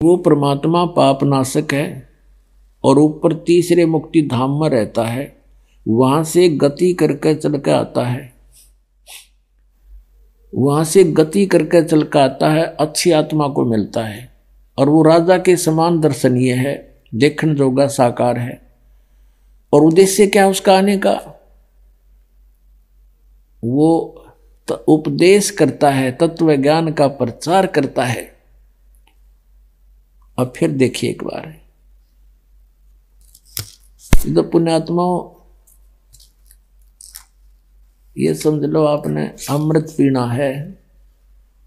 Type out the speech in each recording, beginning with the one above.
वो परमात्मा पाप नाशक है और ऊपर तीसरे मुक्ति धाम में रहता है, वहां से गति करके चल के आता है, वहां से गति करके चल के आता है, अच्छी आत्मा को मिलता है और वो राजा के समान दर्शनीय है, देखने जोगा साकार है। और उद्देश्य क्या उसका आने का? वो उपदेश करता है, तत्व ज्ञान का प्रचार करता है। अब फिर देखिए एक बार, तो पुण्यात्माओं ये समझ लो आपने अमृत पीना है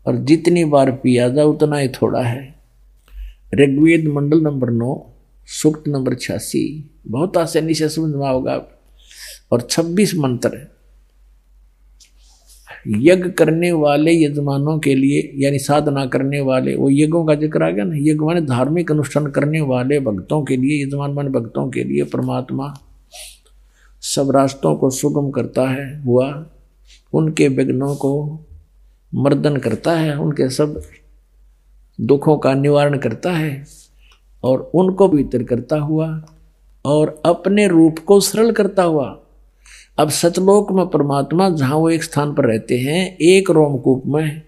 और जितनी बार पिया जाए उतना ही थोड़ा है। ऋग्वेद मंडल नंबर 9 सूक्त नंबर 86 बहुत आसानी से समझ में होगा। और 26 मंत्र यज्ञ करने वाले यजमानों के लिए, यानी साधना करने वाले, वो यज्ञों का जिक्र आ गया ना, यज्ञ माने धार्मिक अनुष्ठान करने वाले भक्तों के लिए, यजमान माने भक्तों के लिए परमात्मा सब रास्तों को सुगम करता है हुआ, उनके विघ्नों को मर्दन करता है, उनके सब दुखों का निवारण करता है और उनको पवित्र करता हुआ और अपने रूप को सरल करता हुआ। अब सतलोक में परमात्मा जहां वो एक स्थान पर रहते हैं, एक रोमकूप में,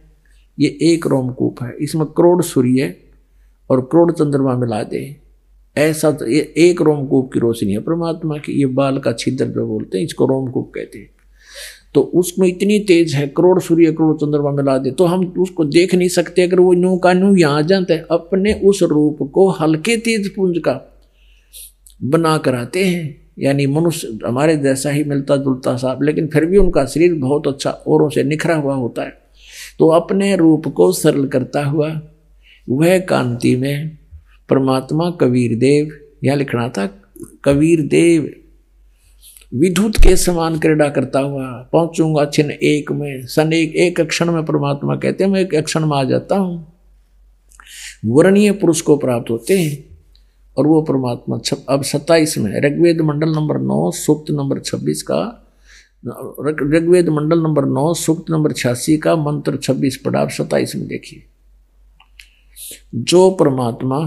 ये एक रोमकूप है, इसमें करोड़ सूर्य और करोड़ चंद्रमा मिला दे, ऐसा ये एक रोमकूप की रोशनी है परमात्मा की। ये बाल का छिद्र जो बोलते हैं इसको रोमकूप कहते हैं। तो उसमें इतनी तेज है, करोड़ सूर्य करोड़ चंद्रमा मिला दे तो हम उसको देख नहीं सकते। अगर वो न्यू का न्यू यहाँ जाते हैं, अपने उस रूप को हल्के तेज पुंज का बना कर आते हैं, यानी मनुष्य हमारे जैसा ही मिलता जुलता सा, लेकिन फिर भी उनका शरीर बहुत अच्छा औरों से निखरा हुआ होता है। तो अपने रूप को सरल करता हुआ वह कांति में परमात्मा कबीर देव, यह लिखना था, कबीर देव विद्युत के समान क्रीड़ा करता हुआ पहुंचूंगा छिन एक में, सन एक क्षण में परमात्मा कहते हैं मैं एक क्षण में आ जाता हूं। वर्णीय पुरुष को प्राप्त होते हैं और वो परमात्मा अब 27 में ऋग्वेद मंडल नंबर 9 सूक्त नंबर 26 का, ऋग्वेद मंडल नंबर 9 सूक्त नंबर 86 का मंत्र 26 पढ़ा। अब 27 में देखिए, जो परमात्मा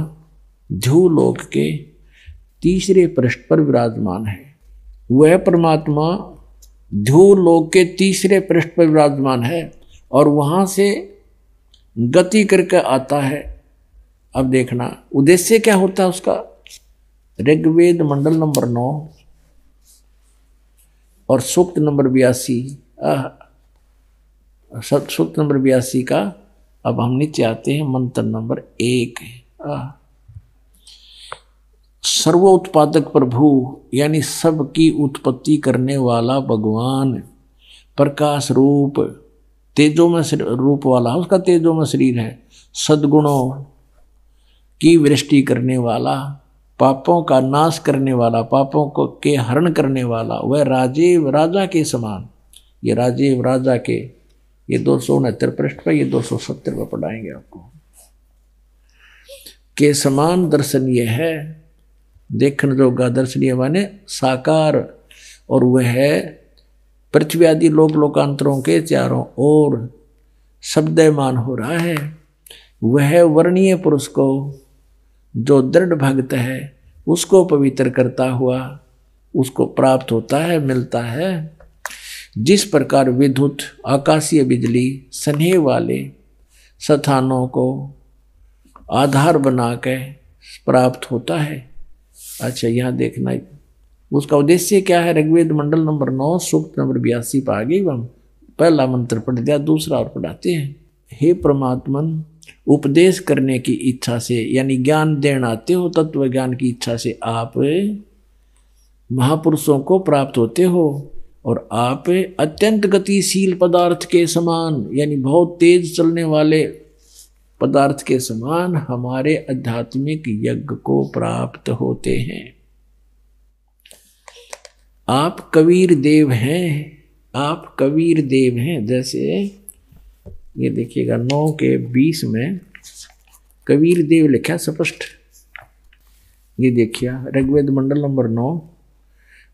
ध्रुवलोक के तीसरे पृष्ठ पर विराजमान है, वह परमात्मा ध्रुवलोक के तीसरे पृष्ठ पर विराजमान है और वहां से गति करके आता है। अब देखना उद्देश्य क्या होता है उसका। ऋग्वेद मंडल नंबर 9 और सूक्त नंबर 82, सूक्त नंबर 82 का अब हम नीचे आते हैं, मंत्र नंबर 1। सर्वोत्पादक प्रभु यानी सबकी उत्पत्ति करने वाला भगवान, प्रकाश रूप, तेजो में रूप वाला, उसका तेजो में शरीर है, सद्गुणों की वृष्टि करने वाला, पापों का नाश करने वाला, पापों को के हरण करने वाला, वह राजीव राजा के समान। ये राजीव राजा के, ये 269 पृष्ठ पर, ये 270 पर पढ़ाएंगे आपको, के समान दर्शनीय है, देखने जोगा दर्शनीय माने साकार। और वह है पृथ्वी आदि लोक लोकांतरों के चारों ओर शब्दमान हो रहा है। वह वर्णीय पुरुष को जो दृढ़ भक्त है उसको पवित्र करता हुआ उसको प्राप्त होता है, मिलता है। जिस प्रकार विद्युत आकाशीय बिजली स्नेह वाले स्थानों को आधार बना के प्राप्त होता है। अच्छा यहाँ देखना उसका उद्देश्य क्या है। ऋग्वेद मंडल नंबर 9 सूक्त नंबर 82 पर आगे हम पहला मंत्र पढ़ दिया, दूसरा और पढ़ाते हैं। हे परमात्मन, उपदेश करने की इच्छा से, यानी ज्ञान देना आते हो, तत्व ज्ञान की इच्छा से आप महापुरुषों को प्राप्त होते हो और आप अत्यंत गतिशील पदार्थ के समान, यानी बहुत तेज चलने वाले पदार्थ के समान हमारे आध्यात्मिक यज्ञ को प्राप्त होते हैं। आप कबीर देव हैं, आप कबीर देव हैं। जैसे ये देखिएगा 9 के 20 में कबीर देव लिखा स्पष्ट। ये देखिए ऋग्वेद मंडल नंबर 9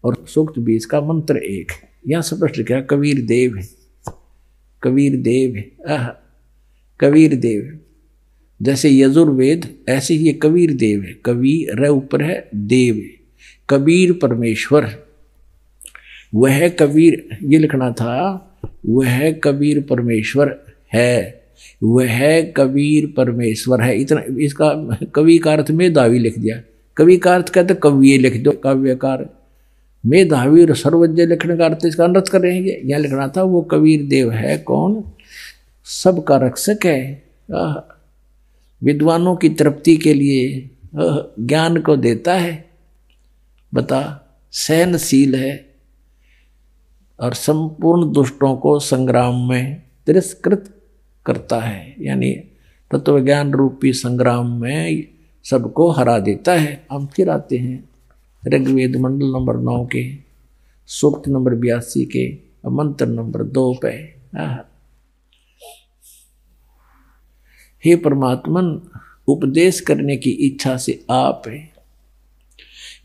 और सूक्त 20 का मंत्र 1, यहाँ स्पष्ट लिखा कबीर देव है, कबीर देव है, कबीर देव जैसे यजुर्वेद ऐसे ही ये कबीर देव है। कबीर ऊपर है, देव है, कबीर परमेश्वर। वह कबीर, ये लिखना था, वह कबीर परमेश्वर है, वह कबीर परमेश्वर है। इतना इसका कवि का अर्थ मेधावी लिख दिया। कवि का अर्थ कहते कवि लिख दो, काव्यकार। मेधावी और सर्वज्ञ लिखने का अर्थ इसका अनर्थ कर रहेंगे। यहाँ लिखना था वो कबीर देव है कौन? सबका रक्षक है, विद्वानों की तृप्ति के लिए ज्ञान को देता है। बता, सहनशील है और संपूर्ण दुष्टों को संग्राम में तिरस्कृत करता है, यानी तत्व ज्ञान रूपी संग्राम में सबको हरा देता है। हम फिर आते हैं ऋग्वेद मंडल नंबर 9 के सूक्त नंबर 82 के मंत्र नंबर 2 पे। हे परमात्मन, उपदेश करने की इच्छा से आप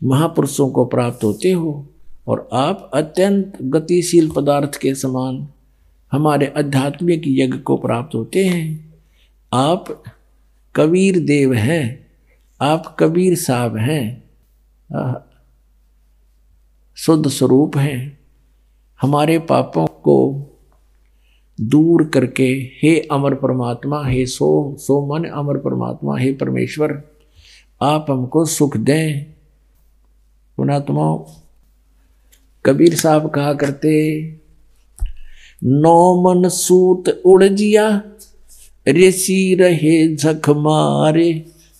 महापुरुषों को प्राप्त होते हो और आप अत्यंत गतिशील पदार्थ के समान हमारे आध्यात्मिक यज्ञ को प्राप्त होते हैं। आप कबीर देव हैं, आप कबीर साहब हैं, शुद्ध स्वरूप हैं। हमारे पापों को दूर करके हे अमर परमात्मा, हे सो मन अमर परमात्मा, हे परमेश्वर, आप हमको सुख दें। पुणात्मा कबीर साहब कहा करते, नौ मन सूत उड़जिया ऋषि रहे झक मारे,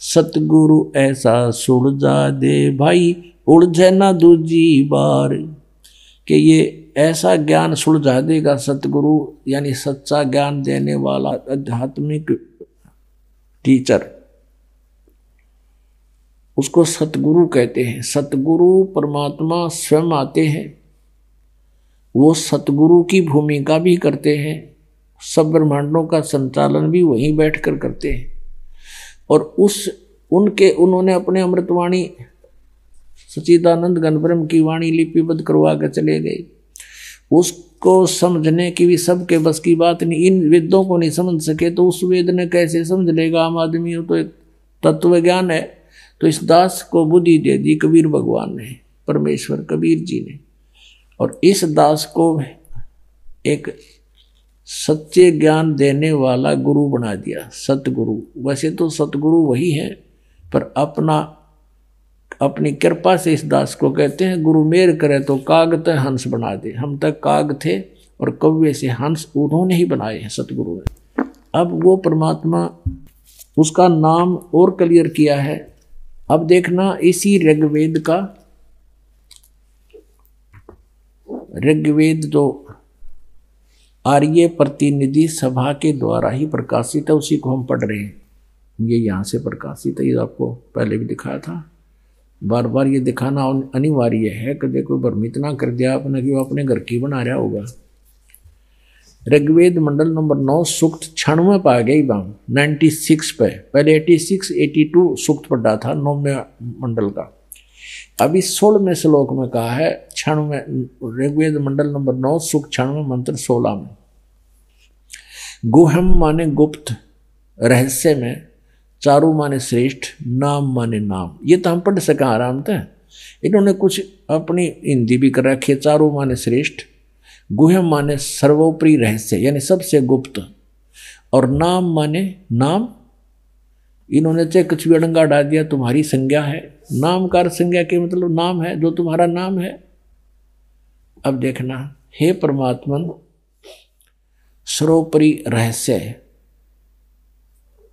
सतगुरु ऐसा सुलझा दे भाई उलझे ना दूजी बार। कि ये ऐसा ज्ञान सुलझा देगा सतगुरु, यानी सच्चा ज्ञान देने वाला आध्यात्मिक टीचर, उसको सतगुरु कहते हैं। सतगुरु परमात्मा स्वयं आते हैं, वो सतगुरु की भूमिका भी करते हैं, सब ब्रह्मांडों का संचालन भी वहीं बैठकर करते हैं। और उन्होंने अपने अमृतवाणी सच्चिदानंद घन ब्रह्म की वाणी लिपिबद्ध करवा कर चले गए। उसको समझने की भी सबके बस की बात नहीं। इन वेदों को नहीं समझ सके तो उस वेद ने कैसे समझ लेगा आम आदमी? हो तो एक तत्व ज्ञान है। तो इस दास को बुद्धि दे दी कबीर भगवान ने, परमेश्वर कबीर जी ने, और इस दास को एक सच्चे ज्ञान देने वाला गुरु बना दिया, सतगुरु। वैसे तो सतगुरु वही है, पर अपनी कृपा से इस दास को कहते हैं गुरु मेर करे तो काग ते हंस बना दे। हम तक काग थे और कौवे से हंस उन्होंने ही बनाए हैं सतगुरु ने। अब वो परमात्मा, उसका नाम और क्लियर किया है। अब देखना, इसी ऋग्वेद जो आर्य प्रतिनिधि सभा के द्वारा ही प्रकाशित है, उसी को हम पढ़ रहे हैं। ये यहाँ से प्रकाशित है, ये आपको पहले भी दिखाया था। बार बार ये दिखाना अनिवार्य है कि देखो भ्रमित ना कर दिया आपने कि वो अपने घर की बना रहा होगा। ऋग्वेद मंडल नंबर 9 सूक्त 96 पा गई बाम 96 पे। पहले 86 82 सूक्त पढ़ा था 9वें मंडल का। अभी 16वें श्लोक में कहा है 96 ऋग्वेद मंडल नंबर 9 सूक्त 96 मंत्र 16 में, गुहम माने गुप्त, रहस्य में, चारु माने श्रेष्ठ, नाम माने नाम। ये तो हम पढ़ सका आराम से। इन्होंने कुछ अपनी हिंदी भी कर रखी है। चारु माने श्रेष्ठ, गुहम माने सर्वोपरि रहस्य यानी सबसे गुप्त, और नाम माने नाम। इन्होंने चाहे कुछ भी अड़ंगा डाल दिया, तुम्हारी संज्ञा है। नाम का संज्ञा के मतलब नाम है, जो तुम्हारा नाम है। अब देखना, हे परमात्मन, सर्वोपरि रहस्य है,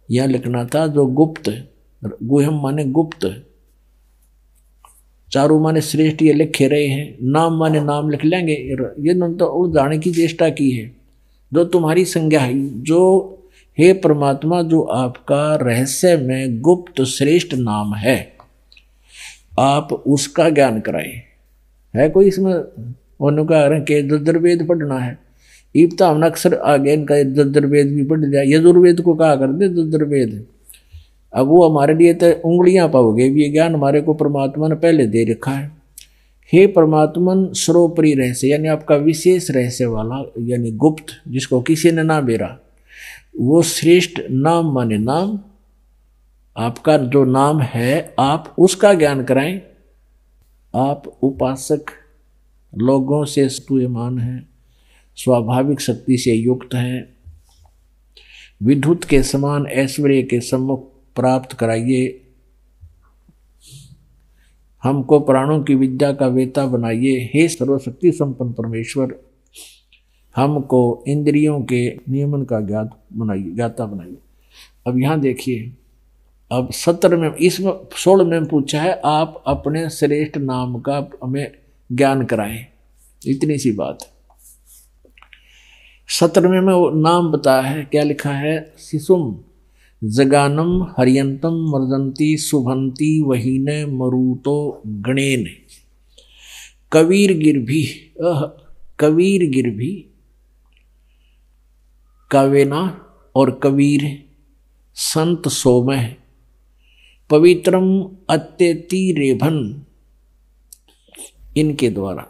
यह लिखना था जो गुप्त, गुहम माने गुप्त, चारु माने श्रेष्ठ, ये लिखे रहे हैं। नाम माने नाम लिख लेंगे। ये तो उलझाने की चेष्टा की है। जो तुम्हारी संज्ञा है, जो हे परमात्मा, जो आपका रहस्य में गुप्त श्रेष्ठ नाम है, आप उसका ज्ञान कराए। है कोई इसमें उनका के यजुर्वेद पढ़ना है? इब्ता हमने अक्सर आगे इनका यजुर्वेद भी पढ़ लिया। यजुर्वेद को कहा कर दे यजुर्वेद। अब वो हमारे लिए तो उंगलियां पाओगे, ये ज्ञान हमारे को परमात्मा ने पहले दे रखा है। हे परमात्मन, सर्वोपरि रहस्य यानी आपका विशेष रहस्य वाला, यानी गुप्त, जिसको किसी ने ना बेरा, वो श्रेष्ठ, नाम माने नाम, आपका जो नाम है आप उसका ज्ञान कराएं। आप उपासक लोगों से स्तूयमान हैं, स्वाभाविक शक्ति से युक्त हैं, विद्युत के समान ऐश्वर्य के सम्मुख प्राप्त कराइए, हमको प्राणों की विद्या का वेता बनाइए। हे सर्वशक्ति संपन्न परमेश्वर, हमको इंद्रियों के नियमन का ज्ञाता बनाइए। अब यहाँ देखिए, अब 17 में, इसमें 16 में पूछा है आप अपने श्रेष्ठ नाम का हमें ज्ञान कराएं, इतनी सी बात है। 17 में वो नाम बताया है, क्या लिखा है? शिशुम जगानम हरियंतम मर्दंती शुभंती वहीने मरुतो गणेन कबीर गिरभी कबीर गिरभी कावेना और कबीर संत सोमह पवित्रम अत्यति रेभन, इनके द्वारा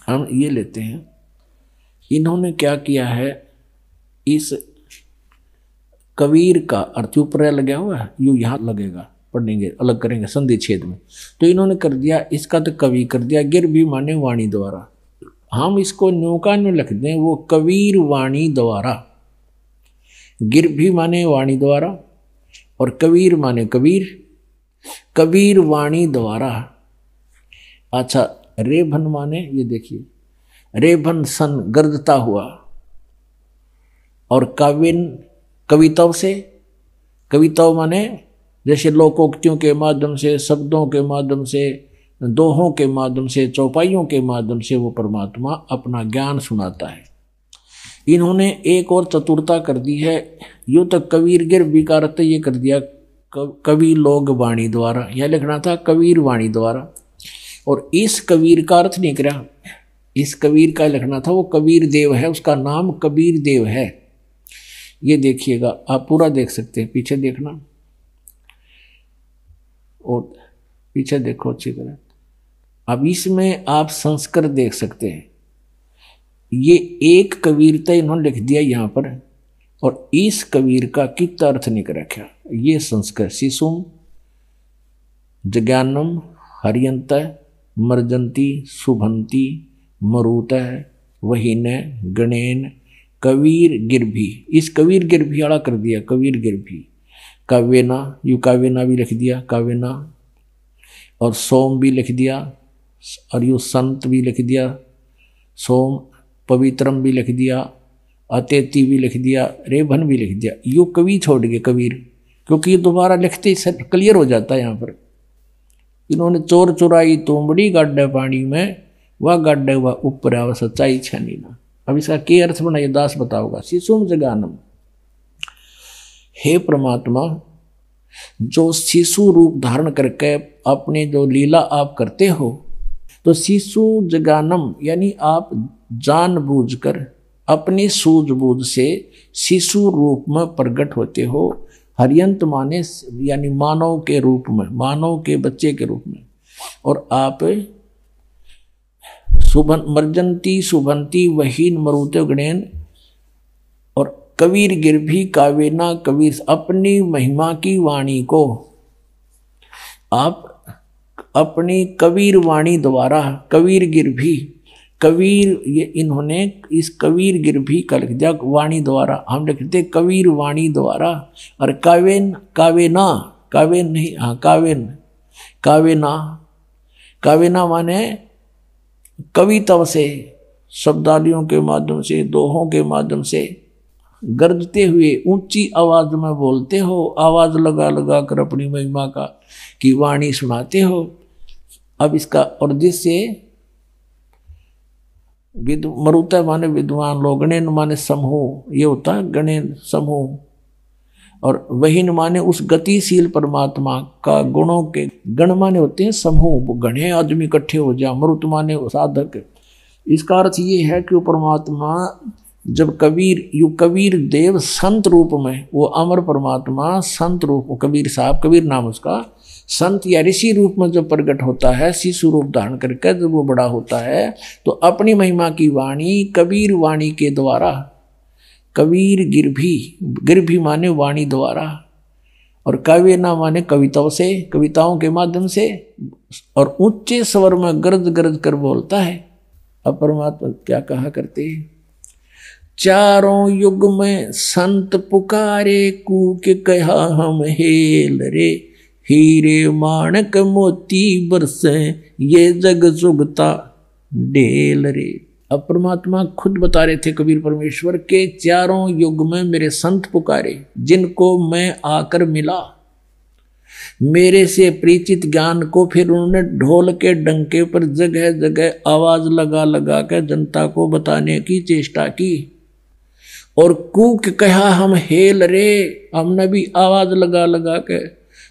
हम ये लेते हैं। इन्होंने क्या किया है, इस कबीर का अर्थ ऊपर लगा हुआ है, यू यहाँ लगेगा, पढ़ेंगे अलग करेंगे संधि छेद में। तो इन्होंने कर दिया, इसका तो कवि कर दिया, गिर भी माने वाणी द्वारा। हम इसको न्योका में लिख दें, वो कबीर वाणी द्वारा। गिर भी माने वाणी द्वारा और कबीर माने कबीर, कबीर वाणी द्वारा। अच्छा, रेभन माने, ये देखिए, रेभन सन गर्दता हुआ, और काव्यन कविताओं से, कविताओं माने जैसे लोकोक्तियों के माध्यम से, शब्दों के माध्यम से, दोहों के माध्यम से, चौपाइयों के माध्यम से वो परमात्मा अपना ज्ञान सुनाता है। इन्होंने एक और चतुरता कर दी है, यूँ तक कबीर गिर विकारत ये कर दिया कवि लोग वाणी द्वारा, यह लिखना था कबीर वाणी द्वारा। और इस कबीर का अर्थ नहीं करा, इस कबीर का लिखना था वो कबीर देव है, उसका नाम कबीर देव है। ये देखिएगा, आप पूरा देख सकते हैं, पीछे देखना और पीछे देखो अच्छी तरह। अब इसमें आप संस्कृत देख सकते हैं, ये एक कबीरता इन्होंने लिख दिया यहाँ पर, और इस कबीर का कितना अर्थ नहीं कर रखा। ये संस्कृत शिशुम जज्ञानम हरियंत मर्जंती शुभंती मरुत वहीन गणेन कबीर गिरभी, इस कबीर गिरभी आड़ा कर दिया, कबीर गिरभी। काव्यना, यू काव्यना भी लिख दिया, काव्यना, और सोम भी लिख दिया, और यू संत भी लिख दिया, सोम, पवित्रम भी लिख दिया, अतेति भी लिख दिया, रेभन भी लिख दिया। यू कवि छोड़ गए कबीर, क्योंकि ये दोबारा लिखते ही क्लियर हो जाता है। यहाँ पर इन्होंने चोर चुराई तोमड़ी गाड्डे पानी में, वह गाड्डे वह ऊपर आवा सच्चाई छानी ना। अब इसका क्या अर्थ बनाइए, दास बताओगा। शिशुम जगानम, हे परमात्मा, जो शिशु रूप धारण करके अपने जो लीला आप करते हो, तो शिशु जगानम यानी आप जानबूझकर अपनी सूझबूझ से शिशु रूप में प्रकट होते हो। हरियंत माने यानी मानव के रूप में, मानव के बच्चे के रूप में, और आप शुभन मर्जंती शुभंती वहीन मरुते गणेन और कबीर गिरभी कावेना कबीर, अपनी महिमा की वाणी को आप अपनी कबीर वाणी द्वारा, कबीर गिरभी, कबीर ये इन्होंने इस कबीर गिरभी का लिख दिया वाणी द्वारा, हम लिखते कबीर वाणी द्वारा। और कावेन, कावेना, कावेन नहीं, हाँ कावेन, कावेना, कावेना माने कविता से, शब्दावलियों के माध्यम से, दोहों के माध्यम से गरजते हुए ऊंची आवाज में बोलते हो, आवाज लगा लगा कर अपनी महिमा का की वाणी सुनाते हो। अब इसका, और जिससे मरुता माने विद्वान लोग, गणेन माने समूह, ये होता है गणेन समूह, और वहीन माने उस गतिशील परमात्मा का गुणों के, गण माने होते हैं समूह, गणे आदमी इकट्ठे हो जा, मरुत माने साधक। इसका अर्थ ये है कि वो परमात्मा जब कबीर, यू कबीर देव संत रूप में, वो अमर परमात्मा संत रूप, कबीर साहब, कबीर नाम उसका, संत या ऋषि रूप में जब प्रकट होता है, शिशु रूप धारण करके जब वो बड़ा होता है, तो अपनी महिमा की वाणी कबीर वाणी के द्वारा, कबीर गिरभी, गिरभी माने वाणी द्वारा, और काव्य ना माने कविताओं से, कविताओं के माध्यम से, और ऊंचे स्वर में गरज गरज कर बोलता है। अब परमात्मा क्या कहा करते हैं, चारों युग में संत पुकारे, कूक कहा हम हेल रे, हीरे माणक मोती बरसे, ये जग सुगता डेल रे। अब परमात्मा खुद बता रहे थे कबीर परमेश्वर के, चारों युग में मेरे संत पुकारे, जिनको मैं आकर मिला, मेरे से परिचित ज्ञान को फिर उन्होंने ढोल के डंके पर जगह जगह आवाज लगा लगा कर जनता को बताने की चेष्टा की। और कूक कहा हम हेल रे, हमने भी आवाज लगा लगा के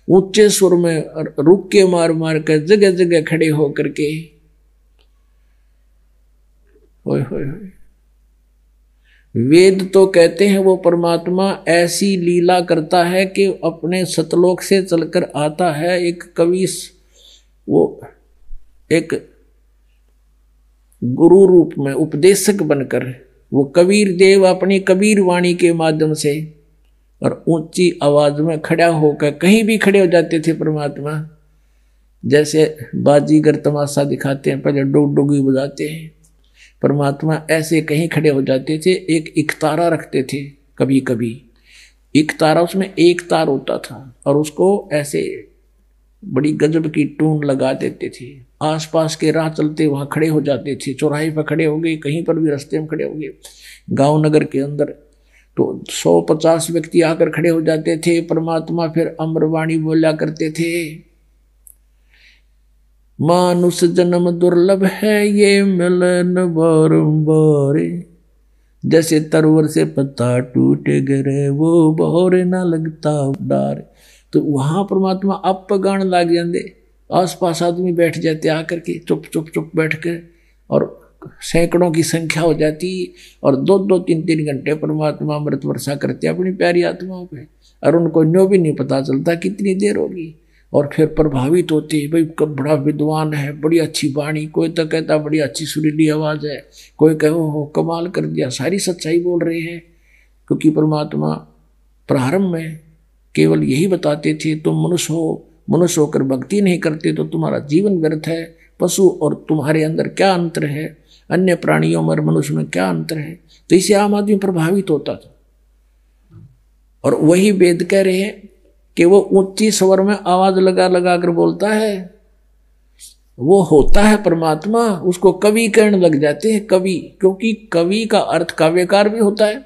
ऊंचे सुर में रुक के मार मार कर जगह जगह खड़े होकर के होय होय होय। वेद तो कहते हैं वो परमात्मा ऐसी लीला करता है कि अपने सतलोक से चलकर आता है एक कवि, वो एक गुरु रूप में उपदेशक बनकर, वो कबीर देव अपनी कबीर वाणी के माध्यम से और ऊंची आवाज में खड़ा होकर कहीं भी खड़े हो जाते थे परमात्मा। जैसे बाजीगर तमाशा दिखाते हैं, पहले डुग डुगी बजाते हैं, परमात्मा ऐसे कहीं खड़े हो जाते थे। एक इकतारा रखते थे, कभी कभी इकतारा, उसमें एक तार होता था और उसको ऐसे बड़ी गजब की टून लगा देते थे। आसपास के राह चलते वहां खड़े हो जाते थे, चौराहे पर खड़े हो गए, कहीं पर भी रास्ते में खड़े हो गए, गांव नगर के अंदर तो 150 व्यक्ति आकर खड़े हो जाते थे। परमात्मा फिर अमरवाणी बोला करते थे, मानुष जन्म दुर्लभ है ये मिलन बारंबार, जैसे तरवर से पत्ता टूट गिरे वो बहोरे ना लगता डार। तो वहां परमात्मा आप गान लाग जाते, आसपास आदमी बैठ जाते आकर के चुप चुप चुप बैठ कर, और सैकड़ों की संख्या हो जाती, और 2-2, 3-3 घंटे परमात्मा अमृत वर्षा करते अपनी प्यारी आत्माओं पे, और उनको न्यों भी नहीं पता चलता कितनी देर होगी। और फिर प्रभावित होते, भाई कब बड़ा विद्वान है, बड़ी अच्छी वाणी, कोई तो कहता बड़ी अच्छी सुरीली आवाज है, कोई कहे हो कमाल कर दिया, सारी सच्चाई बोल रहे हैं। क्योंकि परमात्मा प्रारंभ में केवल यही बताते थे, तुम मनुष्य हो, मनुष्य होकर भक्ति नहीं करते तो तुम्हारा जीवन व्यर्थ है। पशु और तुम्हारे अंदर क्या अंतर है, अन्य प्राणियों में और मनुष्य में क्या अंतर है। तो इससे आम आदमी प्रभावित होता था। और वही वेद कह रहे हैं कि वो ऊंची स्वर में आवाज लगा लगा कर बोलता है, वो होता है परमात्मा। उसको कवि कहने लग जाते हैं, कवि, क्योंकि कवि का अर्थ काव्यकार भी होता है,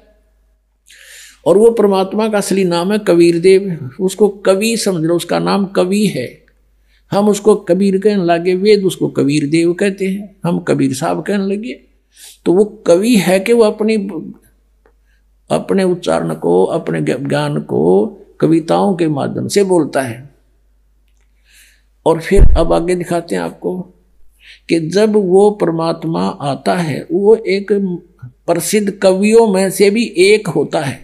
और वो परमात्मा का असली नाम है कबीर देव। उसको कवि समझ लो, उसका नाम कवि है। हम उसको कबीर कहने लगे, वेद उसको कबीर देव कहते हैं, हम कबीर साहब कहने लगे। तो वो कवि है कि वो अपने उच्चारण को, अपने ज्ञान को कविताओं के माध्यम से बोलता है। और फिर अब आगे दिखाते हैं आपको कि जब वो परमात्मा आता है, वो एक प्रसिद्ध कवियों में से भी एक होता है,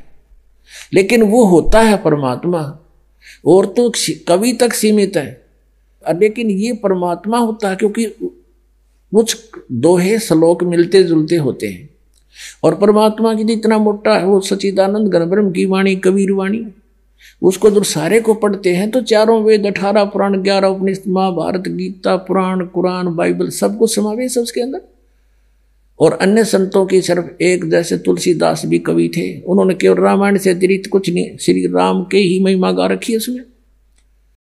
लेकिन वो होता है परमात्मा, और तो कवि तक सीमित है। लेकिन ये परमात्मा होता है, क्योंकि कुछ दोहे श्लोक मिलते जुलते होते हैं। और परमात्मा की इतना मोटा है वो सच्चिदानंद घन ब्रह्म की वाणी, कबीर वाणी, उसको जब सारे को पढ़ते हैं तो चारों वेद, 18 पुराण, 11 उपनिषद, महाभारत, गीता, पुराण, कुरान, बाइबल, सब कुछ समावेश है उसके अंदर। और अन्य संतों की सिर्फ एक, जैसे तुलसीदास भी कवि थे, उन्होंने केवल रामायण से अतिरिक्त कुछ नहीं, श्री राम के ही महिमा गा रखी है उसमें।